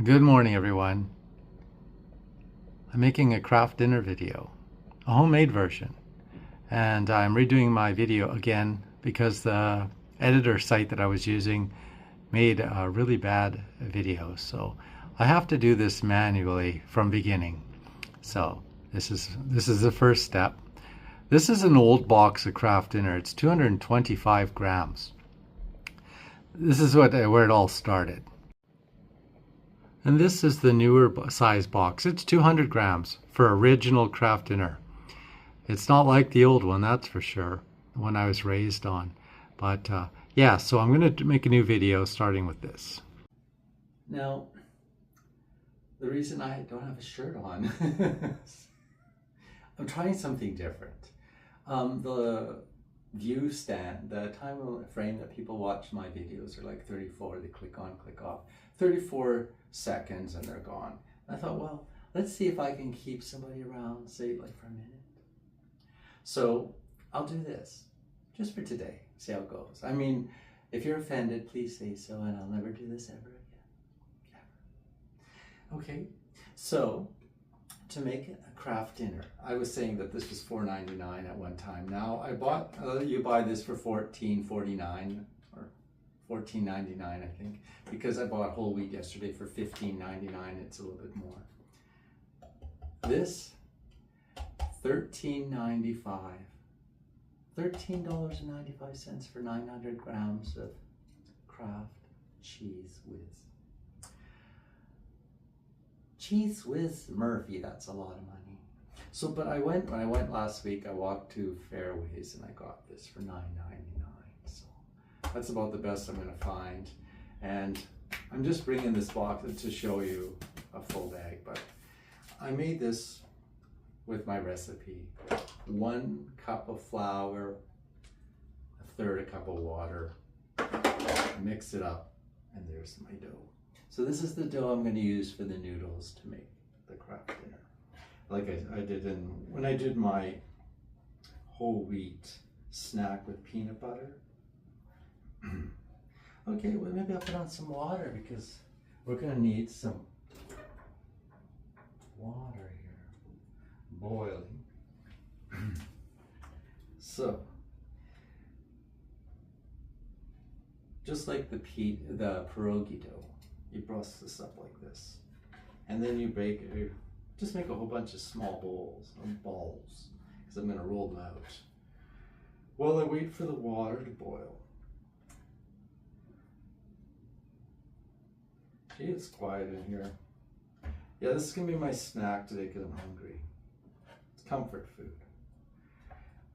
Good morning, everyone. I'm making a craft dinner video, a homemade version, and I'm redoing my video again because the editor site that I was using made a really bad video. So I have to do this manually from beginning. So this is the first step. This is an old box of craft dinner. It's 225 grams. This is where it all started. And this is the newer size box. It's 200 grams for original craft dinner. It's not like the old one, that's for sure, the one I was raised on. But yeah, so I'm going to make a new video starting with this. Now, the reason I don't have a shirt on, I'm trying something different. The view stand, the time frame that people watch my videos are like 34, they click on, click off. 34 seconds and they're gone. And I thought, well, let's see if I can keep somebody around, say like for a minute. So I'll do this just for today, see how it goes. I mean, if you're offended, please say so, and I'll never do this ever again. Ever. Okay, so to make a craft dinner, I was saying that this was $4.99 at one time. Now I bought, you buy this for $14.49 or $14.99, I think, because I bought whole wheat yesterday for $15.99. It's a little bit more. This $13.95. $13.95 for 900 grams of craft cheese whiz. Cheez Whiz Murphy, that's a lot of money. So, but when I went last week, I walked to Fairways and I got this for $9.99. So that's about the best I'm gonna find. And I'm just bringing this box to show you a full bag, but I made this with my recipe. 1 cup of flour, 1/3 cup of water, mix it up, and there's my dough. So this is the dough I'm going to use for the noodles to make the craft dinner. Like I did when I did my whole wheat snack with peanut butter. Okay, well maybe I'll put on some water because we're going to need some water here, boiling. So, just like the pierogi dough, you brush this up like this, and then you bake it. Just make a whole bunch of small balls, because I'm going to roll them out. While I wait for the water to boil. Gee, it's quiet in here. Yeah, this is going to be my snack today because I'm hungry. It's comfort food.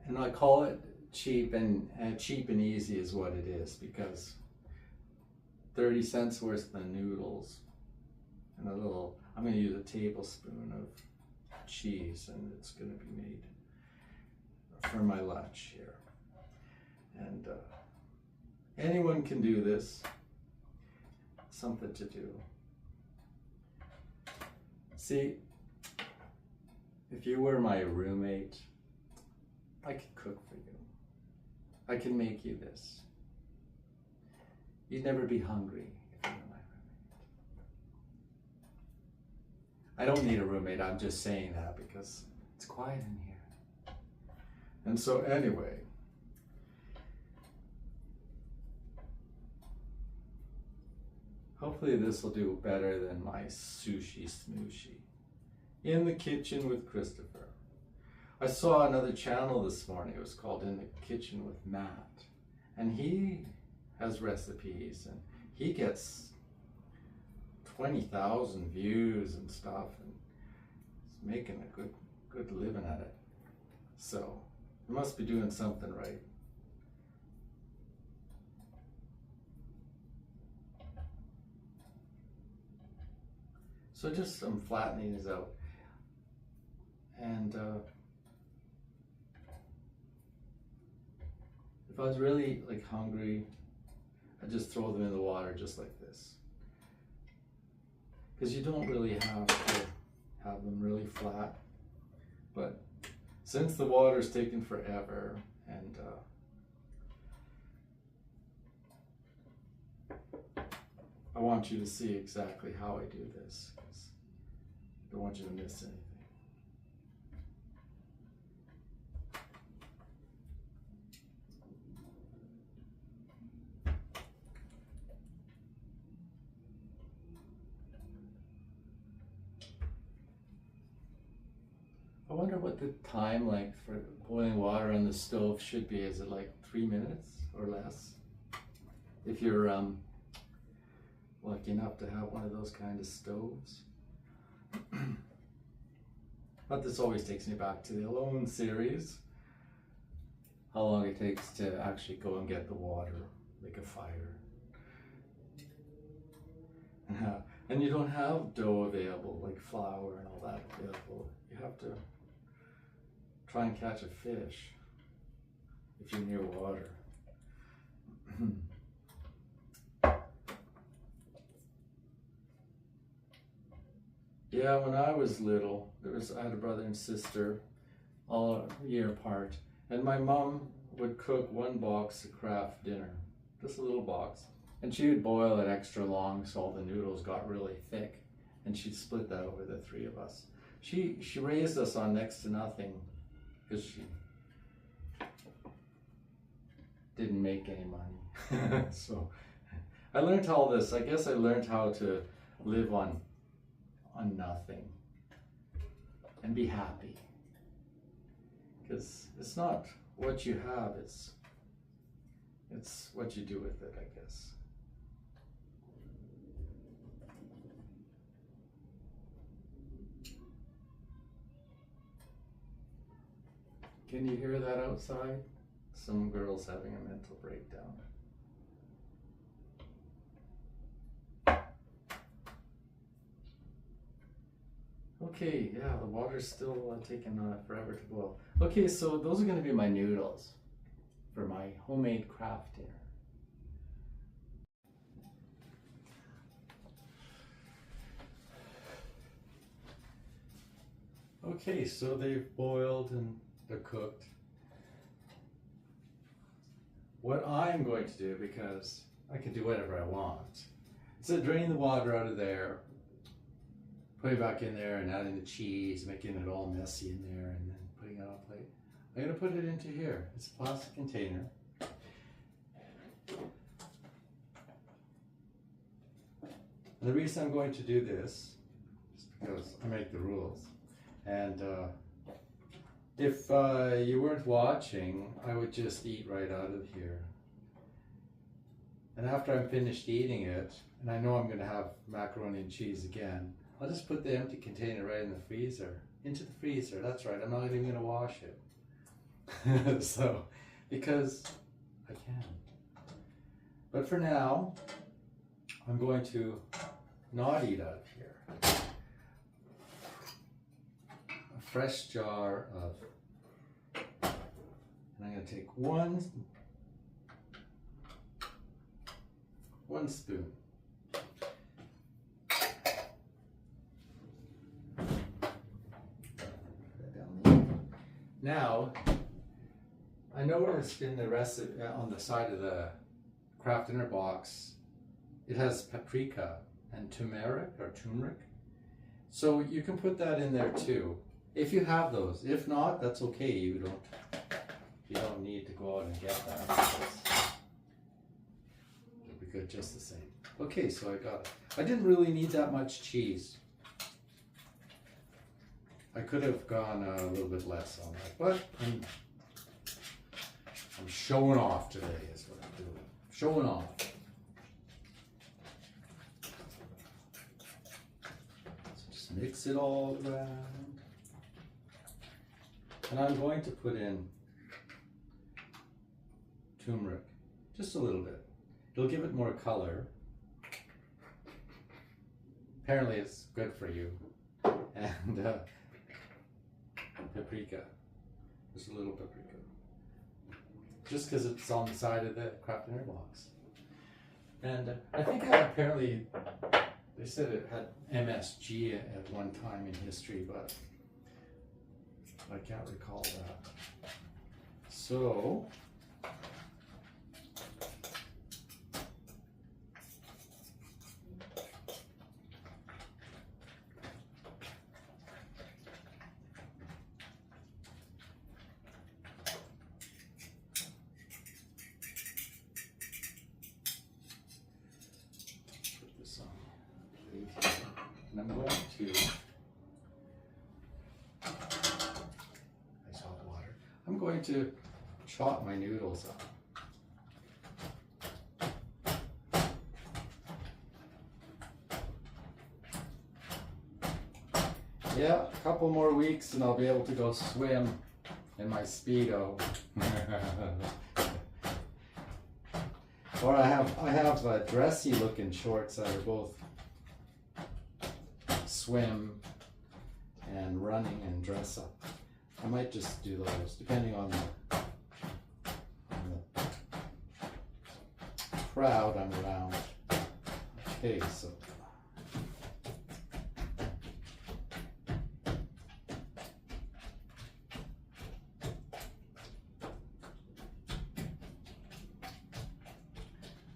And I call it cheap and easy is what it is, because 30 cents worth of noodles and I'm going to use a tablespoon of cheese, and it's going to be made for my lunch here. And anyone can do this. Something to do. See, if you were my roommate, I could cook for you. I can make you this. You'd never be hungry if you were my roommate. I don't need a roommate, I'm just saying that because it's quiet in here. And so anyway, hopefully this will do better than my sushi smooshie. In the Kitchen with Christopher. I saw another channel this morning. It was called In the Kitchen with Matt. And he has recipes and he gets 20,000 views and stuff, and he's making a good living at it. So he must be doing something right. So just I'm flattening these out. And if I was really like hungry, I'd just throw them in the water just like this. Because you don't really have to have them really flat. But since the water's taken forever, and I want want you to see exactly how I do this, because I don't want you to miss anything. I wonder what the time length for boiling water on the stove should be. Is it like 3 minutes or less? If you're lucky enough to have one of those kind of stoves. But this always takes me back to the Alone series. How long it takes to actually go and get the water, make a fire. And you don't have dough available, like flour and all that available. You have to try and catch a fish if you're near water. Yeah, when I was little, I had a brother and sister, all a year apart, and my mom would cook one box of Kraft dinner, just a little box, and she would boil it extra long so all the noodles got really thick, and she'd split that over the three of us. She raised us on next to nothing because she didn't make any money. So I learned all this. I guess I learned how to live on nothing and be happy, because it's not what you have, it's what you do with it, I guess. Can you hear that outside? Some girl's having a mental breakdown. Okay, yeah, the water's still taking forever to boil. Okay, so those are going to be my noodles for my homemade Kraft dinner. Okay, so they've boiled and they're cooked. What I'm going to do, because I can do whatever I want, is to drain the water out of there, put it back in there and adding the cheese, making it all messy in there, and then putting it on a plate. I'm going to put it into here. It's a plastic container. And the reason I'm going to do this is because I make the rules. And if you weren't watching, I would just eat right out of here. And after I'm finished eating it, and I know I'm going to have macaroni and cheese again, I'll just put the empty container right in the freezer. Into the freezer, that's right, I'm not even going to wash it. So, because I can. But for now, I'm going to not eat out of here. A fresh jar of, and I'm going to take one spoon. Now, I noticed in the recipe on the side of the Kraft dinner box, it has paprika and turmeric or turmeric. So you can put that in there too, if you have those. If not, that's okay. You don't need to go out and get that. It'll be good just the same. Okay, so I got it. I didn't really need that much cheese. I could have gone a little bit less on that, but I'm showing off today is what I'm doing. Showing off. So just mix it all around. And I'm going to put in turmeric, just a little bit. It'll give it more color. Apparently it's good for you. And paprika, just a little paprika, just because it's on the side of the Kraft dinner box. And I think apparently they said it had MSG at one time in history, but I can't recall that. So going to chop my noodles up. Yeah, a couple more weeks and I'll be able to go swim in my Speedo. Or I have dressy looking shorts that are both swim and running and dress up. I might just do those depending on the crowd I'm around. Okay, so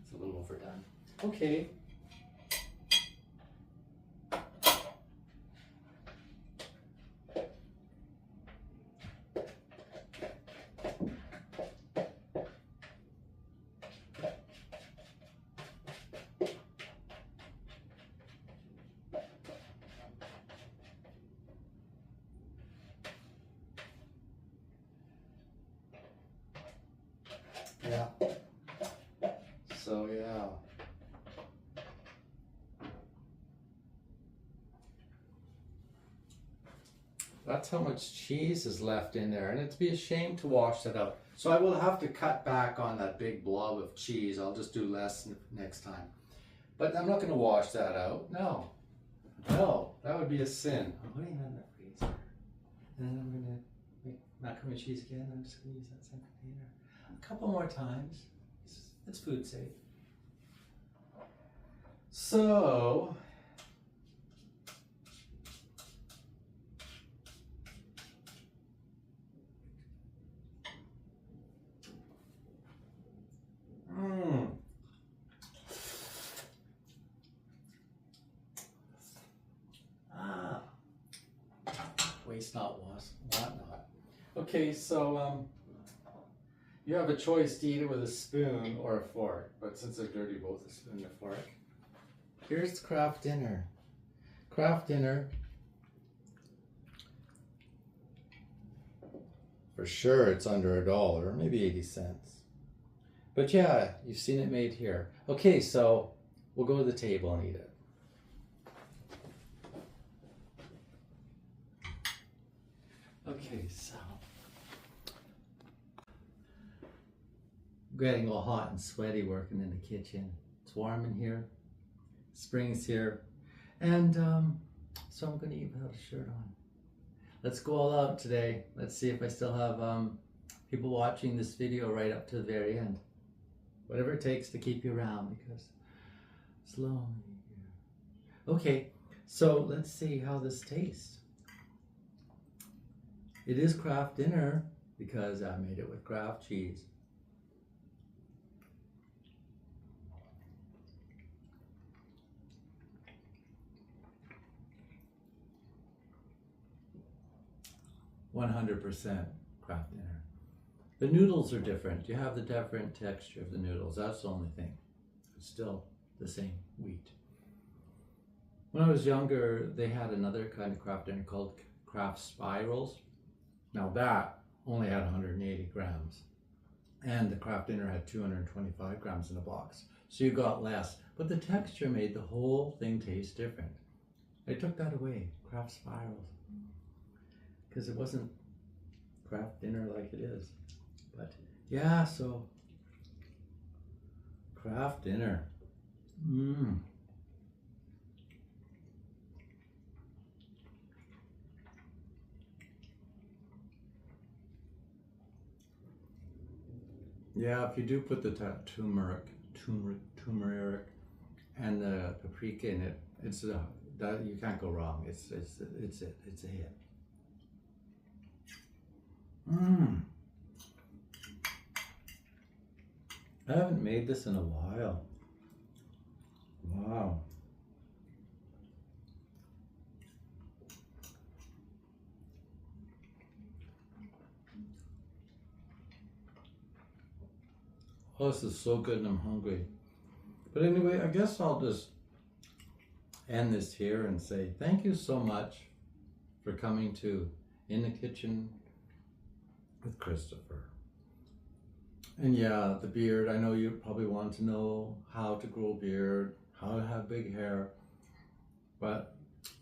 it's a little overdone. Okay. Yeah. So yeah. That's how much cheese is left in there, and it'd be a shame to wash that out. So I will have to cut back on that big blob of cheese. I'll just do less next time. But I'm not going to wash that out. No. No, that would be a sin. I'm putting that in the freezer. And then I'm going to make macaroni and cheese again. I'm just going to use that same container a couple more times. It's food safe. So waste not, want not. Okay, so you have a choice to eat it with a spoon or a fork, but since they're dirty, both a spoon and a fork. Here's Kraft Dinner. Kraft Dinner. For sure it's under $1, maybe 80 cents. But yeah, you've seen it made here. Okay, so we'll go to the table and eat it. Okay, so getting all hot and sweaty working in the kitchen. It's warm in here. Spring's here. And so I'm going to eat without a shirt on. Let's go all out today. Let's see if I still have people watching this video right up to the very end. Whatever it takes to keep you around because it's lonely here. Okay, so let's see how this tastes. It is Kraft Dinner because I made it with Kraft cheese. %100% Kraft Dinner. The noodles are different. You have the different texture of the noodles. That's the only thing. It's still the same wheat. When I was younger, they had another kind of Kraft Dinner called Kraft Spirals. Now that only had 180 grams. And the Kraft Dinner had 225 grams in a box. So you got less. But the texture made the whole thing taste different. I took that away, Kraft Spirals. Because it wasn't Kraft Dinner like it is. But yeah, so Kraft Dinner. Yeah, if you do put the turmeric and the paprika in it, it's that you can't go wrong. It's a hit. I haven't made this in a while. Wow. Oh, this is so good and I'm hungry. But anyway, I guess I'll just end this here and say thank you so much for coming to In the Kitchen with Christopher. And yeah, the beard, I know you probably want to know how to grow a beard, how to have big hair, but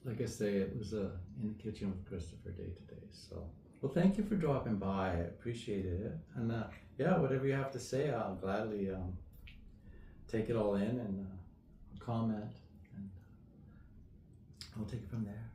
like I say, it was in the kitchen with Christopher day to day. So, well, thank you for dropping by. I appreciated it. And yeah, whatever you have to say, I'll gladly take it all in and comment, and I'll take it from there.